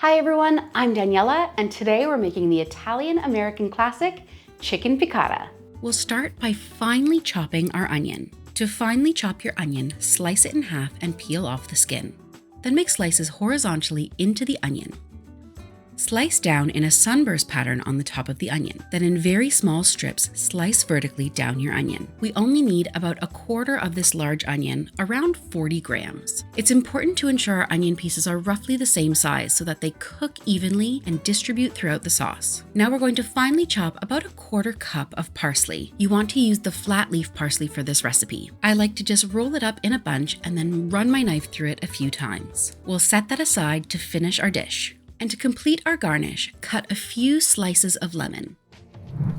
Hi everyone, I'm Daniela, and today we're making the Italian-American classic, chicken piccata. We'll start by finely chopping our onion. To finely chop your onion, slice it in half and peel off the skin. Then make slices horizontally into the onion. Slice down in a sunburst pattern on the top of the onion. Then in very small strips, slice vertically down your onion. We only need about a quarter of this large onion, around 40 grams. It's important to ensure our onion pieces are roughly the same size so that they cook evenly and distribute throughout the sauce. Now we're going to finely chop about a quarter cup of parsley. You want to use the flat leaf parsley for this recipe. I like to just roll it up in a bunch and then run my knife through it a few times. We'll set that aside to finish our dish. And to complete our garnish, cut a few slices of lemon.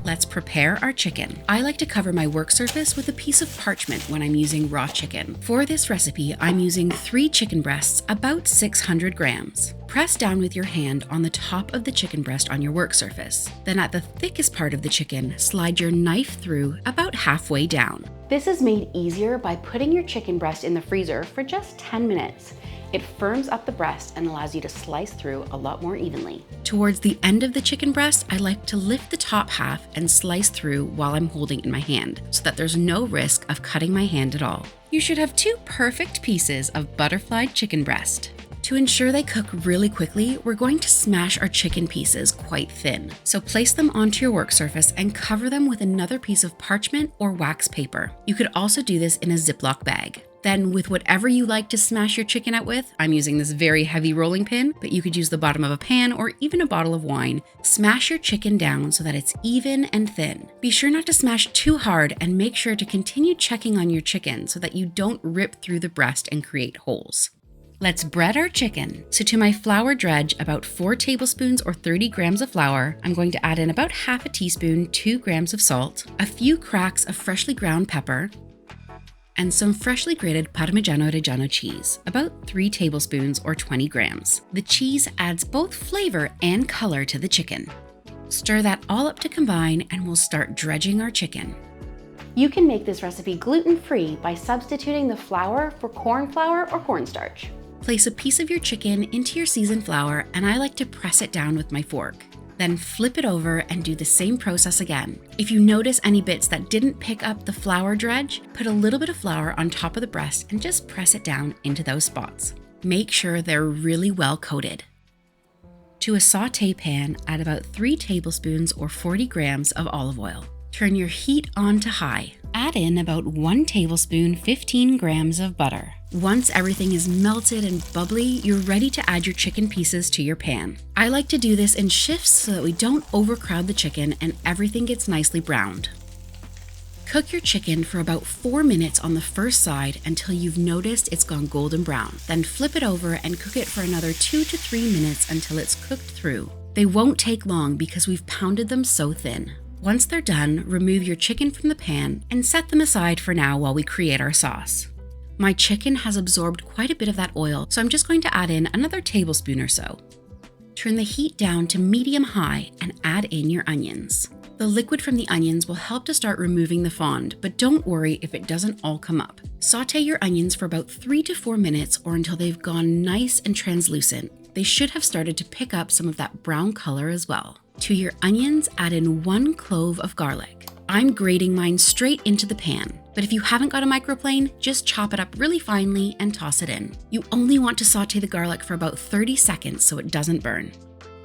Let's prepare our chicken. I like to cover my work surface with a piece of parchment when I'm using raw chicken. For this recipe, I'm using 3 chicken breasts, about 600 grams. Press down with your hand on the top of the chicken breast on your work surface. Then at the thickest part of the chicken, slide your knife through about halfway down. This is made easier by putting your chicken breast in the freezer for just 10 minutes. It firms up the breast and allows you to slice through a lot more evenly. Towards the end of the chicken breast, I like to lift the top half and slice through while I'm holding it in my hand, so that there's no risk of cutting my hand at all. You should have 2 perfect pieces of butterflied chicken breast. To ensure they cook really quickly, we're going to smash our chicken pieces quite thin. So place them onto your work surface and cover them with another piece of parchment or wax paper. You could also do this in a Ziploc bag. Then with whatever you like to smash your chicken out with, I'm using this very heavy rolling pin, but you could use the bottom of a pan or even a bottle of wine. Smash your chicken down so that it's even and thin. Be sure not to smash too hard and make sure to continue checking on your chicken so that you don't rip through the breast and create holes. Let's bread our chicken. So to my flour dredge, about 4 tablespoons or 30 grams of flour, I'm going to add in about half a teaspoon, 2 grams of salt, a few cracks of freshly ground pepper, and some freshly grated parmigiano reggiano cheese, about 3 tablespoons or 20 grams. The cheese adds both flavor and color to the chicken. Stir that all up to combine and we'll start dredging our chicken. You can make this recipe gluten-free by substituting the flour for corn flour or cornstarch. Place a piece of your chicken into your seasoned flour and I like to press it down with my fork. Then flip it over and do the same process again. If you notice any bits that didn't pick up the flour dredge, put a little bit of flour on top of the breast and just press it down into those spots. Make sure they're really well coated. To a sauté pan, add about 3 tablespoons or 40 grams of olive oil. Turn your heat on to high. Add in about 1 tablespoon, 15 grams of butter. Once everything is melted and bubbly, you're ready to add your chicken pieces to your pan. I like to do this in shifts so that we don't overcrowd the chicken and everything gets nicely browned. Cook your chicken for about 4 minutes on the first side until you've noticed it's gone golden brown. Then flip it over and cook it for another 2 to 3 minutes until it's cooked through. They won't take long because we've pounded them so thin. Once they're done, remove your chicken from the pan and set them aside for now while we create our sauce. My chicken has absorbed quite a bit of that oil, so I'm just going to add in another tablespoon or so. Turn the heat down to medium-high and add in your onions. The liquid from the onions will help to start removing the fond, but don't worry if it doesn't all come up. Sauté your onions for about 3 to 4 minutes or until they've gone nice and translucent. They should have started to pick up some of that brown color as well. To your onions, add in 1 clove of garlic. I'm grating mine straight into the pan, but if you haven't got a microplane, just chop it up really finely and toss it in. You only want to sauté the garlic for about 30 seconds so it doesn't burn.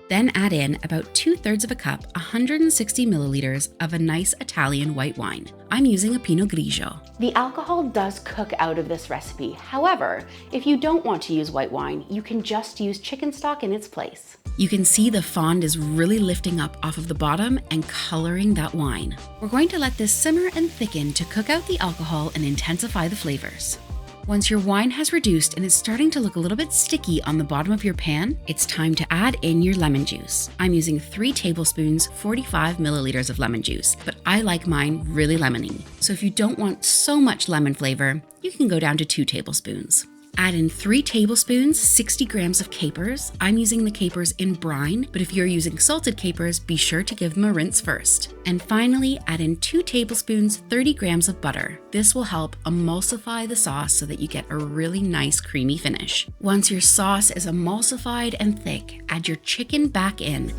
Then add in about 2/3 of a cup, 160 milliliters of a nice Italian white wine. I'm using a Pinot Grigio. The alcohol does cook out of this recipe. However, if you don't want to use white wine, you can just use chicken stock in its place. You can see the fond is really lifting up off of the bottom and coloring that wine. We're going to let this simmer and thicken to cook out the alcohol and intensify the flavors. Once your wine has reduced and is starting to look a little bit sticky on the bottom of your pan, it's time to add in your lemon juice. I'm using 3 tablespoons, 45 milliliters of lemon juice, but I like mine really lemony. So if you don't want so much lemon flavor, you can go down to 2 tablespoons. Add in 3 tablespoons, 60 grams of capers. I'm using the capers in brine, but if you're using salted capers, be sure to give them a rinse first. And finally, add in 2 tablespoons, 30 grams of butter. This will help emulsify the sauce so that you get a really nice creamy finish. Once your sauce is emulsified and thick, add your chicken back in.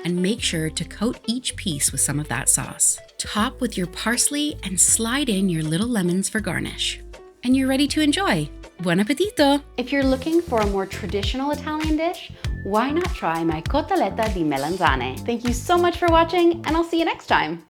And make sure to coat each piece with some of that sauce. Top with your parsley and slide in your little lemons for garnish. And you're ready to enjoy. Buon appetito! If you're looking for a more traditional Italian dish, why not try my cotolette di melanzane? Thank you so much for watching, and I'll see you next time.